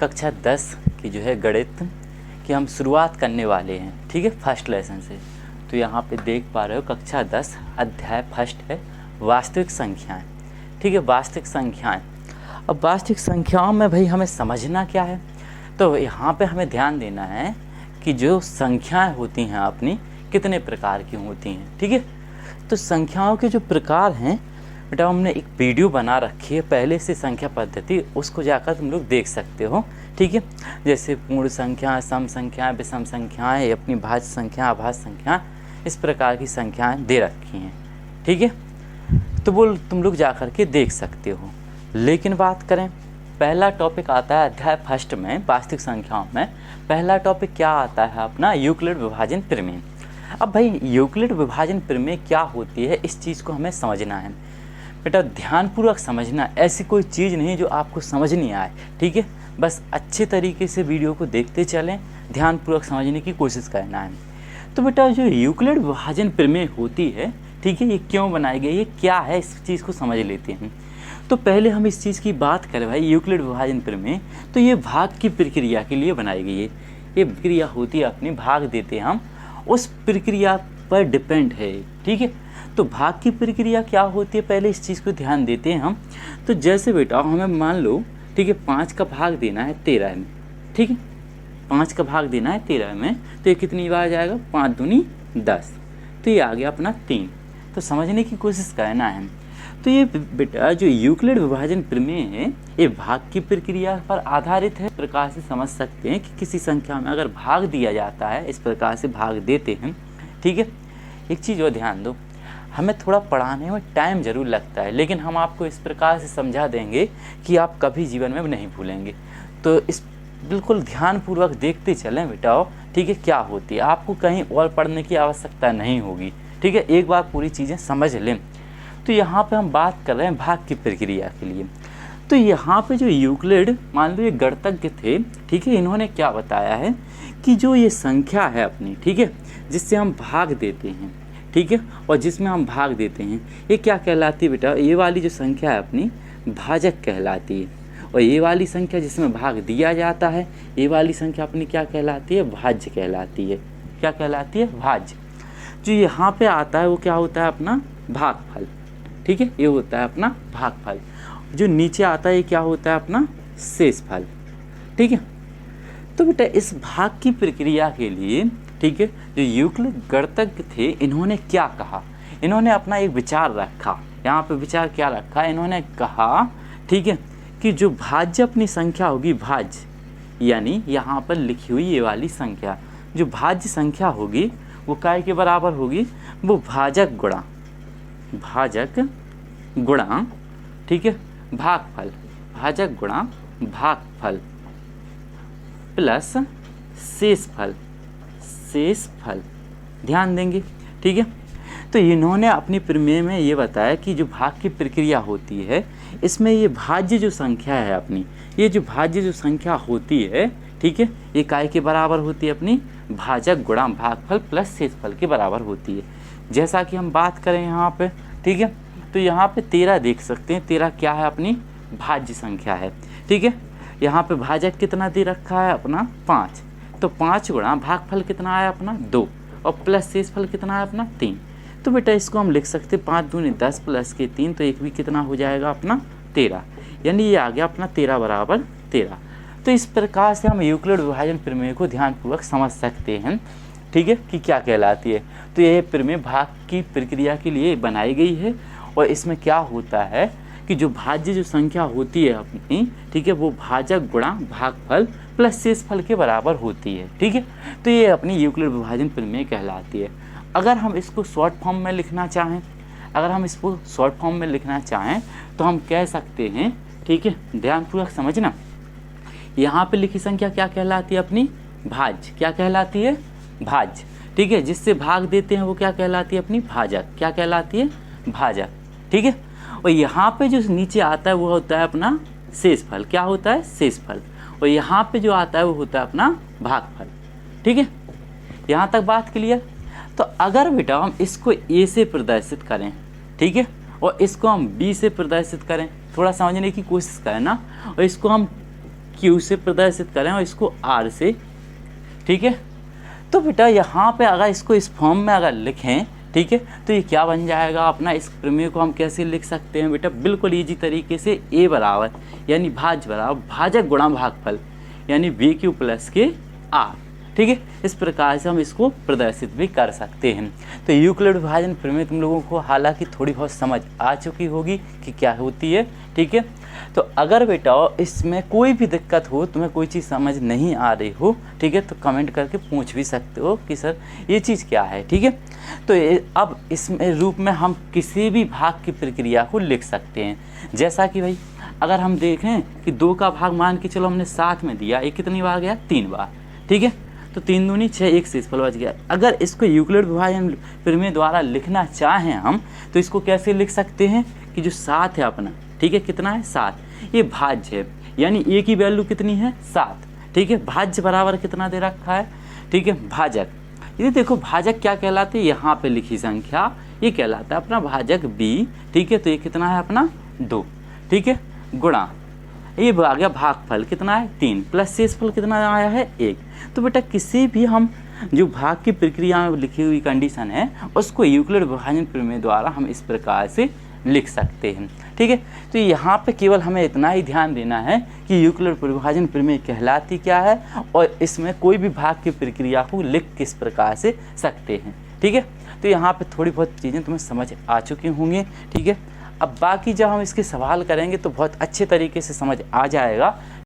कक्षा 10 की जो है गणित की हम शुरुआत करने वाले हैं, ठीक है, फर्स्ट लेसन से। तो यहाँ पे देख पा रहे हो कक्षा 10 अध्याय फर्स्ट है वास्तविक संख्याएं, ठीक है, वास्तविक संख्याएं। अब वास्तविक संख्याओं में भाई हमें समझना क्या है, तो यहाँ पे हमें ध्यान देना है कि जो संख्याएं होती हैं अपनी कितने प्रकार की होती हैं, ठीक है। तो संख्याओं के जो प्रकार हैं बेटा, हमने एक वीडियो बना रखी है पहले से संख्या पद्धति, उसको जाकर तुम लोग देख सकते हो, ठीक है। जैसे पूर्ण संख्या, सम संख्याएं, विषम संख्याएं, अपनी भाज्य संख्या, अभाज्य संख्या, इस प्रकार की संख्याएं दे रखी हैं, ठीक है। तो वो तुम लोग जाकर के देख सकते हो। लेकिन बात करें, पहला टॉपिक आता है अध्याय फर्स्ट में वास्तविक संख्याओं में, पहला टॉपिक क्या आता है अपना, यूक्लिड विभाजन प्रमेय। अब भाई यूक्लिड विभाजन प्रमेय क्या होती है, इस चीज़ को हमें समझना है बेटा, ध्यानपूर्वक समझना। ऐसी कोई चीज़ नहीं जो आपको समझ नहीं आए, ठीक है। बस अच्छे तरीके से वीडियो को देखते चलें, ध्यानपूर्वक समझने की कोशिश करना है। तो बेटा जो यूक्लिड विभाजन प्रमेय होती है, ठीक है, ये क्यों बनाई गई, ये क्या है, इस चीज़ को समझ लेते हैं। तो पहले हम इस चीज़ की बात करें भाई, यूक्लिड विभाजन प्रमेय, तो ये भाग की प्रक्रिया के लिए बनाई गई है। ये प्रक्रिया होती है अपनी, भाग देते हैं हम, उस प्रक्रिया पर डिपेंड है, ठीक है। तो भाग की प्रक्रिया क्या होती है, पहले इस चीज़ को ध्यान देते हैं हम। तो जैसे बेटा हमें मान लो, ठीक है, 5 का भाग देना है 13 में, ठीक है, 5 का भाग देना है 13 में, तो ये कितनी बार जाएगा, 5 दूनी 10, तो ये आ गया अपना 3। तो समझने की कोशिश करना है। तो ये बेटा जो यूक्लिड विभाजन प्रमेय है, ये भाग की प्रक्रिया पर आधारित है। इस प्रकार से समझ सकते हैं कि किसी संख्या में अगर भाग दिया जाता है, इस प्रकार से भाग देते हैं, ठीक है। एक चीज़ और ध्यान दो, हमें थोड़ा पढ़ाने में टाइम ज़रूर लगता है, लेकिन हम आपको इस प्रकार से समझा देंगे कि आप कभी जीवन में नहीं भूलेंगे। तो इस बिल्कुल ध्यानपूर्वक देखते चलें बेटाओ, ठीक है, क्या होती है, आपको कहीं और पढ़ने की आवश्यकता नहीं होगी, ठीक है। एक बार पूरी चीज़ें समझ लें। तो यहाँ पे हम बात कर रहे हैं भाग की प्रक्रिया के लिए। तो यहाँ पे जो यूक्लिड, मान लो ये गणितज्ञ थे, ठीक है, इन्होंने क्या बताया है कि जो ये संख्या है अपनी, ठीक है, जिससे हम भाग देते हैं, ठीक है, और जिसमें हम भाग देते हैं, ये क्या कहलाती है बेटा, ये वाली जो संख्या है अपनी भाजक कहलाती है। और ये वाली संख्या जिसमें भाग दिया जाता है, ये वाली संख्या अपनी क्या कहलाती है, भाज्य कहलाती है। क्या कहलाती है, भाज्य। जो यहाँ पे आता है वो क्या होता है, अपना भागफल, ठीक है, ये होता है अपना भागफल। जो नीचे आता है ये क्या होता है, अपना शेषफल, ठीक है। तो बेटा इस भाग की प्रक्रिया के लिए, ठीक है, जो यूक्लिड गणितज्ञ थे, इन्होंने क्या कहा, इन्होंने अपना एक विचार रखा। यहाँ पे विचार क्या रखा, इन्होंने कहा, ठीक है, कि जो भाज्य अपनी संख्या होगी, भाज्य यानी यहाँ पर लिखी हुई ये वाली संख्या, जो भाज्य संख्या होगी वो काय के बराबर होगी, वो भाजक गुणा, ठीक है, भागफल, भाजक गुणा भागफल प्लस शेषफल, ध्यान देंगे, ठीक है। तो इन्होंने अपनी प्रमेय में ये बताया कि जो भाग की प्रक्रिया होती है, इसमें ये भाज्य जो संख्या है अपनी, ये जो भाज्य जो संख्या होती है, ठीक है, ये काय के बराबर होती है, अपनी भाजक गुणा भागफल प्लस शेषफल के बराबर होती है। जैसा कि हम बात करें यहाँ पे, ठीक है, तो यहाँ पे 13 देख सकते हैं, 13 क्या है, अपनी भाज्य संख्या है, ठीक है। यहाँ पे भाजक कितना दे रखा है, अपना 5, तो 5 गुणा भागफल कितना आया, अपना 2, और प्लस शेषफल कितना है, अपना 3। तो बेटा इसको हम लिख सकते हैं 5 दूनी 10 प्लस के 3, तो एक भी कितना हो जाएगा, अपना 13, यानी ये आ गया अपना 13 बराबर 13। तो इस प्रकार से हम यूक्लिड विभाजन प्रमेय को ध्यानपूर्वक समझ सकते हैं, ठीक है, कि क्या कहलाती है। तो यह प्रमेय भाग की प्रक्रिया के लिए बनाई गई है, और इसमें क्या होता है कि जो भाज्य जो संख्या होती है अपनी, ठीक है, वो भाजक गुणा भागफल प्लस शेषफल के बराबर होती है, ठीक है। तो ये अपनी यूक्लिड विभाजन प्रमेय कहलाती है। अगर हम इसको शॉर्ट फॉर्म में लिखना चाहें, तो हम कह सकते हैं, ठीक है, ध्यानपूर्वक समझना, यहाँ पे लिखी संख्या क्या कहलाती है, अपनी भाज्य, क्या कहलाती है, भाज्य, ठीक है, जिससे भाग देते हैं वो क्या कहलाती है, अपनी भाजक, क्या कहलाती है, भाजक, ठीक है। और यहाँ पे जो नीचे आता है वो होता है अपना शेषफल, क्या होता है, शेषफल। और यहाँ पे जो आता है वो होता है अपना भागफल, ठीक है। यहाँ तक बात क्लियर। तो अगर बेटा हम इसको ए से प्रदर्शित करें, ठीक है, और इसको हम बी से प्रदर्शित करें, थोड़ा समझने की कोशिश करें ना, और इसको हम Q से प्रदर्शित करें और इसको R से, ठीक है। तो बेटा यहाँ पे अगर इसको इस फॉर्म में अगर लिखें, ठीक है, तो ये क्या बन जाएगा अपना। इस प्रमेय को हम कैसे लिख सकते हैं बेटा, बिल्कुल ईजी तरीके से, A बराबर यानी भाज्य बराबर भाजक गुणा भागफल यानी BQ प्लस के R, ठीक है। इस प्रकार से हम इसको प्रदर्शित भी कर सकते हैं। तो यूक्लिड विभाजन प्रमेय तुम लोगों को हालांकि थोड़ी बहुत समझ आ चुकी होगी कि क्या होती है, ठीक है। तो अगर बेटा इसमें कोई भी दिक्कत हो, तुम्हें कोई चीज़ समझ नहीं आ रही हो, ठीक है, तो कमेंट करके पूछ भी सकते हो कि सर ये चीज़ क्या है, ठीक है। तो अब इसमें रूप में हम किसी भी भाग की प्रक्रिया को लिख सकते हैं। जैसा कि भाई अगर हम देखें कि 2 का भाग मान के चलो हमने 7 में दिया, ये कितनी बार गया, 3 बार, ठीक है। तो 3 दूनी 6, 1 शेषफल बच गया। अगर इसको यूक्लिड विभाजन प्रमेय द्वारा लिखना चाहें हम, तो इसको कैसे लिख सकते हैं कि जो 7 है अपना, ठीक है, कितना है 7, ये भाज्य है यानी A की वैल्यू कितनी है 7, ठीक है। भाज्य बराबर कितना दे रखा है, ठीक है, भाजक। ये देखो भाजक क्या कहलाते हैं, यहाँ पे लिखी संख्या ये कहलाता है अपना भाजक B, ठीक है। तो ये कितना है अपना 2, ठीक है, गुणा ये आ गया भागफल कितना है 3 प्लस शेषफल कितना आया है 1। तो बेटा किसी भी हम जो भाग की प्रक्रिया में लिखी हुई कंडीशन है उसको यूक्लिड विभाजन प्रमेय द्वारा हम इस प्रकार से लिख सकते हैं, ठीक है। तो यहाँ पे केवल हमें इतना ही ध्यान देना है कि यूक्लिड विभाजन प्रमेय कहलाती क्या है और इसमें कोई भी भाग की प्रक्रिया को लिख किस प्रकार से सकते हैं, ठीक है। तो यहाँ पे थोड़ी बहुत चीज़ें तुम्हें समझ आ चुकी होंगी, ठीक है। अब बाकी जब हम इसके सवाल करेंगे तो बहुत अच्छे तरीके से समझ आ जाएगा,